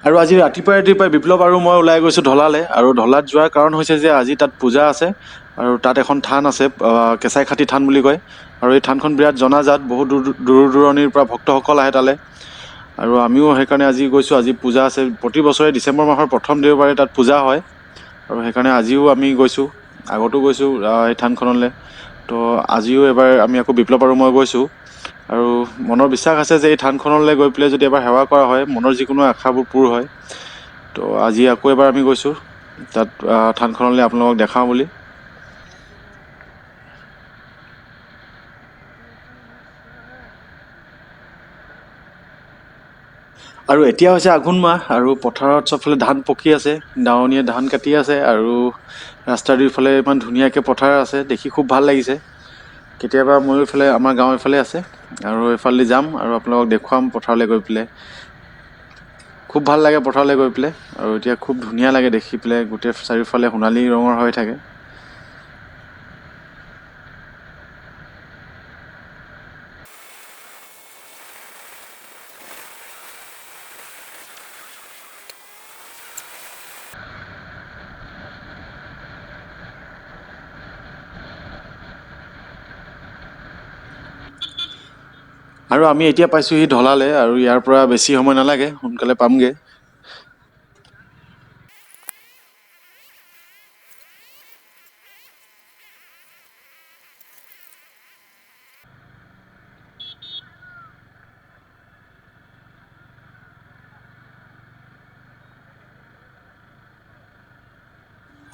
আৰু আজি ৰাতিপুৱাই বিপ্লৱ আৰু মই ওলাই গৈছোঁ ঢলালে। আৰু ঢলাত যোৱাৰ কাৰণ হৈছে যে আজি তাত পূজা আছে আৰু তাত এখন থান আছে, কেঁচাই খাতি থান বুলি কয়। আৰু এই থানখন বিৰাট জনাজাত, বহুত দূৰ দূৰণিৰ পৰা ভক্তসকল আহে তালৈ। আৰু আমিও সেইকাৰণে আজি গৈছোঁ। আজি পূজা আছে, প্ৰতি বছৰে ডিচেম্বৰ মাহৰ প্ৰথম দেওবাৰে তাত পূজা হয়। আৰু সেইকাৰণে আজিও আমি গৈছোঁ, আগতো গৈছোঁ এই থানখনলৈ। তো আজিও এবাৰ আমি আকৌ বিপ্লৱ আৰু মই গৈছোঁ। আৰু মনৰ বিশ্বাস আছে যে এই থানখনলৈ গৈ পেলাই যদি এবাৰ সেৱা কৰা হয়, মনৰ যিকোনো আশাবোৰ পূৰ হয়। তো আজি আকৌ এবাৰ আমি গৈছোঁ তাত থানখনলৈ আপোনালোকক দেখাওঁ বুলি। আৰু এতিয়া হৈছে আঘোণ মাহ আৰু পথাৰত চবফালে ধান পকি আছে, দাৱনীয়ে ধান কাটি আছে আৰু ৰাস্তাৰ দুইফালে ইমান ধুনীয়াকৈ পথাৰ আছে, দেখি খুব ভাল লাগিছে। কেতিয়াবা ময়ো এইফালে আমাৰ গাঁৱৰ এইফালে আছে আৰু এইফালেদি যাম আৰু আপোনালোকক দেখুৱাম পথাৰলৈ গৈ পেলাই। খুব ভাল লাগে পথাৰলৈ গৈ পেলাই। আৰু এতিয়া খুব ধুনীয়া লাগে দেখি পেলাই, গোটেই চাৰিওফালে সোণালী ৰঙৰ হৈ থাকে। আৰু আমি এতিয়া পাইছোঁহি ঢলালে, আৰু ইয়াৰ পৰা বেছি সময় নালাগে, সোনকালে পামগৈ।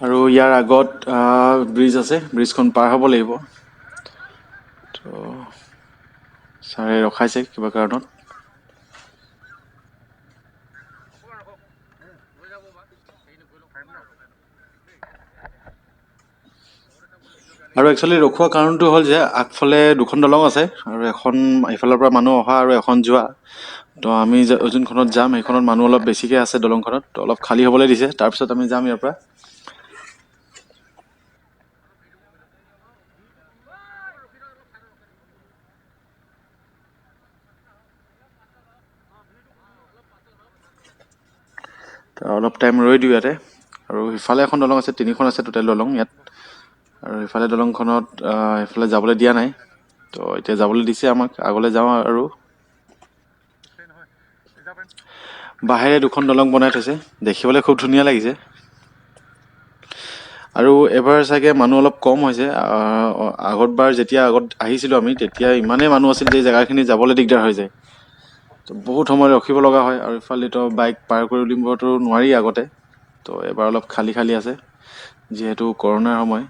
আৰু ইয়াৰ আগত ব্ৰিজ আছে, ব্ৰিজখন পাৰ হ'ব লাগিব। তো ছাৰে ৰখাইছে কিবা কাৰণত। আৰু একচুৱেলি ৰখোৱা কাৰণটো হ'ল যে আগফালে দুখন দলং আছে আৰু এখন এইফালৰ পৰা মানুহ অহা আৰু এখন যোৱা। তো আমি যোনখনত যাম সেইখনত মানুহ অলপ বেছিকৈ আছে, দলংখনত তো অলপ খালী হ'বলৈ দিছে, তাৰপিছত আমি যাম ইয়াৰ পৰা। তো অলপ টাইম ৰৈ দিওঁ ইয়াতে। আৰু সিফালে এখন দলং আছে, তিনিখন আছে টোটেল দলং ইয়াত। আৰু সিফালে দলংখনত সেইফালে যাবলৈ দিয়া নাই, তো এতিয়া যাবলৈ দিছে আমাক, আগলৈ যাওঁ। আৰু বাঁহেৰে দুখন দলং বনাই থৈছে, দেখিবলৈ খুব ধুনীয়া লাগিছে। আৰু এবাৰ চাগে মানুহ অলপ কম হৈছে। আগত আহিছিলোঁ আমি, তেতিয়া ইমানেই মানুহ আছিল যে জেগাখিনি যাবলৈ দিগদাৰ হৈ যায়। তো বহুত সময় ৰখিব লগা হয়, আৰু ইফালেতো বাইক পাৰ কৰি উলিবতো নোৱাৰি আগতে। তো এবাৰ অলপ খালী খালী আছে, যিহেতু কৰোণাৰ সময়।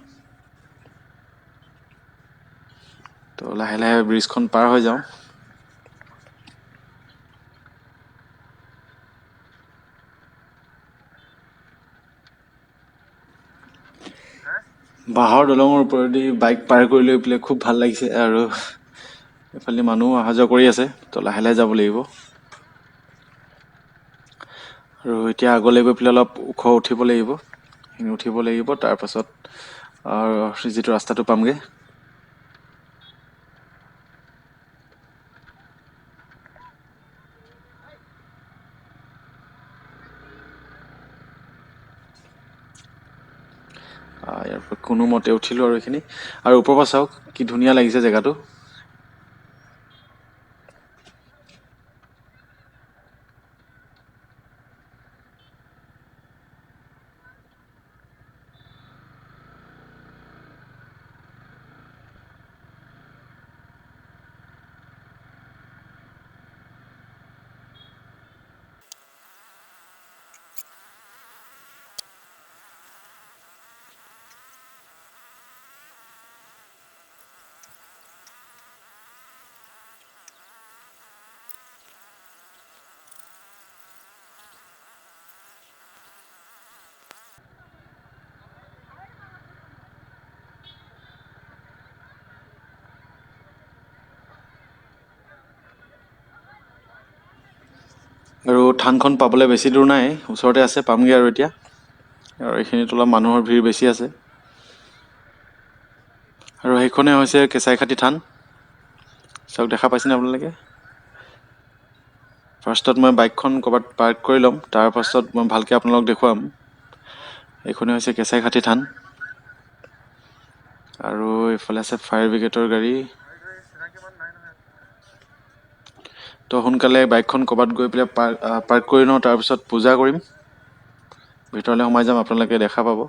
তো লাহে লাহে ব্ৰিজখন পাৰ হৈ যাওঁ। বাঁহৰ দলঙৰ ওপৰেদি বাইক পাৰ কৰি লৈ পেলাই খুব ভাল লাগিছে। আৰু এইফালে মানুহ অহা যোৱা কৰি আছে, তো লাহে লাহে যাব লাগিব। আৰু এতিয়া আগলৈ গৈ পেলাই অলপ ওখ উঠিব লাগিব, তাৰপাছত যিটো ৰাস্তাটো পামগৈ। ইয়াৰ পৰা কোনোমতে উঠিলোঁ আৰু এইখিনি। আৰু ওপৰৰ পৰা চাওক কি ধুনীয়া লাগিছে জেগাটো। আৰু থানখন পাবলৈ বেছি দূৰ নাই, ওচৰতে আছে, পামগৈ আৰু এতিয়া। আৰু এইখিনিত অলপ মানুহৰ ভিৰ বেছি আছে। আৰু সেইখনে হৈছে কেঁচাই খাতি থান। চাওক, দেখা পাইছেনে আপোনালোকে? ফাৰ্ষ্টত মই বাইকখন ক'ৰবাত পাৰ্ক কৰি ল'ম, তাৰপাছত মই ভালকৈ আপোনালোকক দেখুৱাম। এইখনেই হৈছে কেঁচাইখাতি থান, আৰু এইফালে আছে ফায়াৰ ব্ৰিগেডৰ গাড়ী। তো সোনকালে বাইকখন ক'ৰবাত গৈ পেলাই পাৰ্ক কৰি লওঁ, তাৰপিছত পূজা কৰিম। ভিতৰলৈ সোমাই যাম, আপোনালোকে দেখা পাব।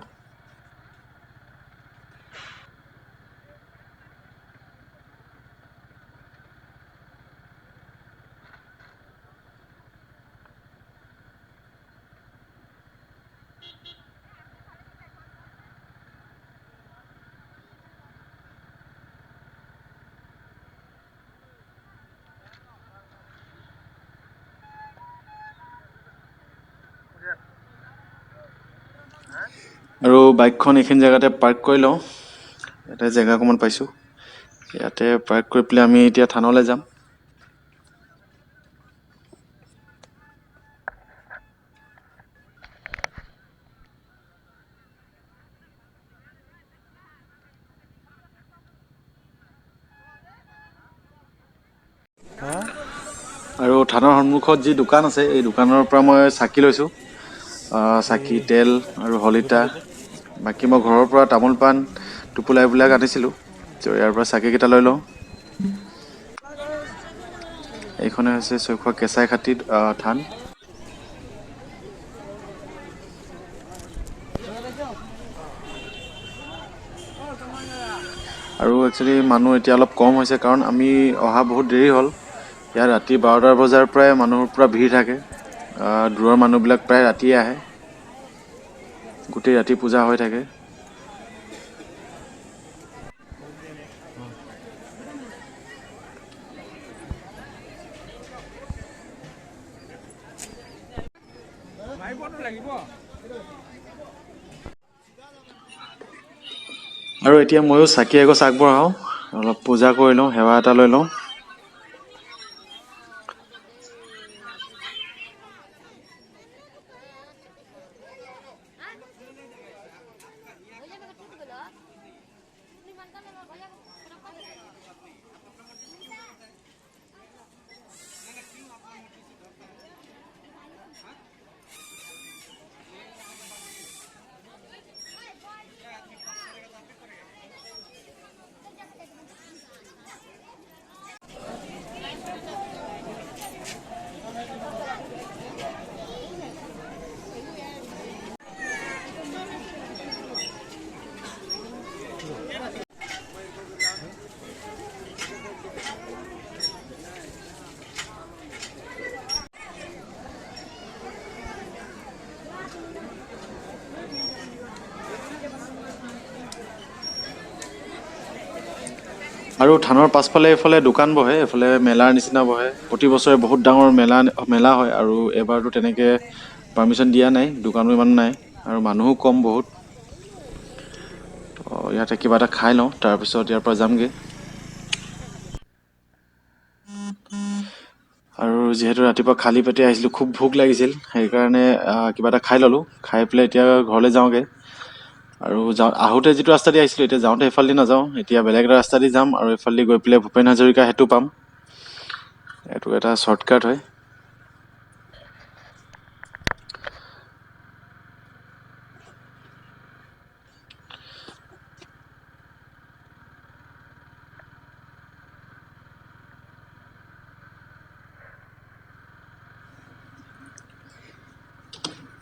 আৰু বাইকখন এইখিনি জেগাতে পাৰ্ক কৰি লওঁ। ইয়াতে জেগা অকণমান পাইছোঁ, ইয়াতে পাৰ্ক কৰি পেলাই আমি এতিয়া থানলৈ যাম। আৰু থানৰ সন্মুখত যি দোকান আছে, এই দোকানৰ পৰা মই চাকি লৈছোঁ। চাকি, তেল আৰু শলিতা। বাকী মই ঘৰৰ পৰা তামোল পাণ টোপোলা এইবিলাক আনিছিলোঁ, তো ইয়াৰ পৰা চাকিকেইটা লৈ লওঁ। এইখনে হৈছে চৈখোৱা কেঁচাইখাতি থান। আৰু একচুৱেলি মানুহ এতিয়া অলপ কম হৈছে, কাৰণ আমি অহা বহুত দেৰি হ'ল। ইয়াত ৰাতি 12টা বজাৰ পৰাই মানুহৰ পূৰা ভিৰ থাকে। দূৰৰ মানুহবিলাক প্ৰায় ৰাতিয়ে আহে, গোটেই ৰাতি পূজা হৈ থাকে। আৰু এতিয়া ময়ো চাকি এগছ আগবঢ়াওঁ, অলপ পূজা কৰি লওঁ, সেৱা এটা লৈ লওঁ। আৰু থানৰ পাছফালে এইফালে দোকান বহে, এইফালে মেলাৰ নিচিনা বহে। প্ৰতি বছৰে বহুত ডাঙৰ মেলা হয়, আৰু এবাৰতো তেনেকৈ পাৰ্মিশ্যন দিয়া নাই, দোকানো ইমান নাই আৰু মানুহো কম বহুত। তো ইয়াতে কিবা এটা খাই লওঁ, তাৰপিছত ইয়াৰ পৰা যামগৈ। আৰু যিহেতু ৰাতিপুৱা খালী পেটে আহিছিলোঁ, খুব ভোক লাগিছিল, সেইকাৰণে কিবা এটা খাই ল'লোঁ। খাই পেলাই এতিয়া ঘৰলৈ যাওঁগৈ। আৰু আহোঁতে যিটো ৰাস্তা দি আহিছিলোঁ, এতিয়া যাওঁতে এইফালেদি নাযাওঁ, এতিয়া বেলেগ এটা ৰাস্তা দি যাম, আৰু এইফালেদি গৈ পেলাই ভূপেন হাজৰিকা সেতু পাম। এইটো এটা শ্বৰ্টকাট হয়।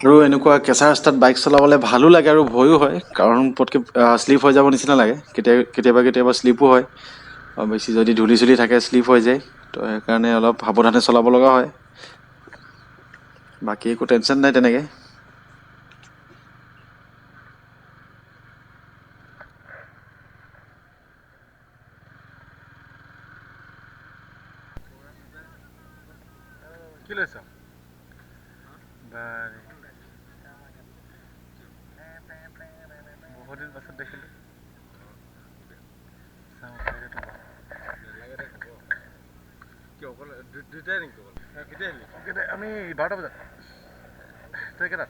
আৰু এনেকুৱা কেঁচা ৰাস্তাত বাইক চলাবলৈ ভালো লাগে আৰু ভয়ো হয়, কাৰণ পটকৈ শ্লিপ হৈ যাব নিচিনা লাগে। কেতিয়াবা শ্লিপো হয়, বেছি যদি ধূলি চুলি থাকে শ্লিপ হৈ যায়। তো সেইকাৰণে অলপ সাৱধানে চলাব লগা হয়। বাকী একো টেনশ্যন নাই তেনেকৈ। কি লৈছ? বহুত দিন পাছত দেখিলোঁ। কিয় অকলে দুইটাই নেকি? কেতিয়া আহিলি? আমি 12টা বজাত। তই কেইটাত?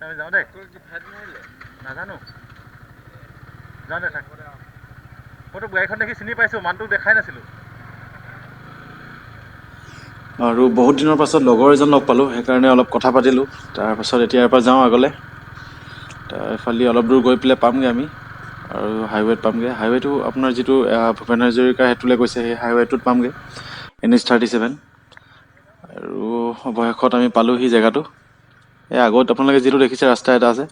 আমি যাওঁ দেই। নাজানো, যাওঁ দে থাক। মইতো গাড়ীখন দেখি চিনি পাইছোঁ, মানুহটোক দেখাই নাছিলোঁ। আৰু বহুত দিনৰ পাছত লগৰ এজন লগ পালোঁ, সেইকাৰণে অলপ কথা পাতিলোঁ। তাৰপাছত এতিয়াৰ পৰা যাওঁ আগলৈ। এইফালে অলপ দূৰ গৈ পেলাই পামগৈ আমি, আৰু হাইৱেত পামগৈ। হাইৱেটো আপোনাৰ যিটো ভূপেন হাজৰিকা সেতুলৈ গৈছে, সেই হাইৱেটোত পামগৈ, NH37। আৰু অৱশেষত আমি পালোঁহি জেগাটো। এই আগত আপোনালোকে যিটো দেখিছে ৰাস্তা এটা আছে,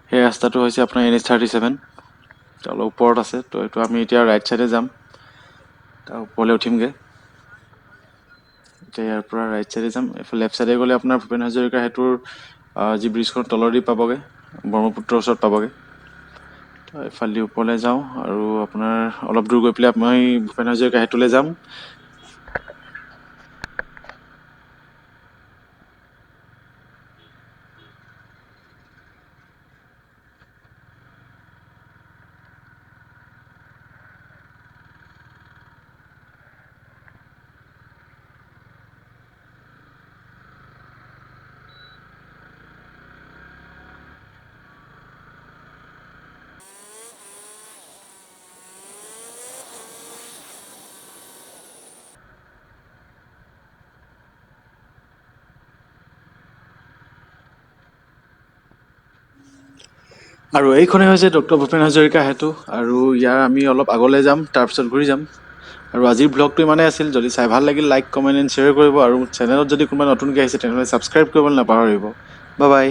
সেই ৰাস্তাটো হৈছে আপোনাৰ NH37, অলপ ওপৰত আছে। তো এইটো আমি এতিয়া ৰাইট ছাইডে যাম, তাৰ ওপৰলৈ উঠিমগৈ। এতিয়া ইয়াৰ পৰা ৰাইট ছাইডে যাম। এইফালে লেফ্ট ছাইডে গ'লে আপোনাৰ ভূপেন হাজৰিকা সেতুৰ যি ব্ৰিজখন তলেদি পাবগৈ, ব্ৰহ্মপুত্ৰৰ ওচৰত পাবগৈ। তো এইফালেদি ওপৰলৈ যাওঁ, আৰু আপোনাৰ অলপ দূৰ গৈ পেলাই আমি ভূপেন হাজৰিকা সেতুলৈ যাম। আৰু এইখনে হৈছে ডক্টৰ ভূপেন হাজৰিকা সেতু, আৰু ইয়াৰ আমি অলপ আগলৈ যাম, তাৰপিছত ঘূৰি যাম। আৰু আজিৰ ব্লগটো ইমানেই আছিল। যদি চাই ভাল লাগিল, লাইক, কমেণ্ট এণ্ড শ্বেয়াৰ কৰিব। আৰু চেনেলত যদি কোনোবা নতুনকৈ আহিছে, তেনেহ'লে ছাবস্ক্ৰাইব কৰিবলৈ নাপাহৰিব। Bye bye.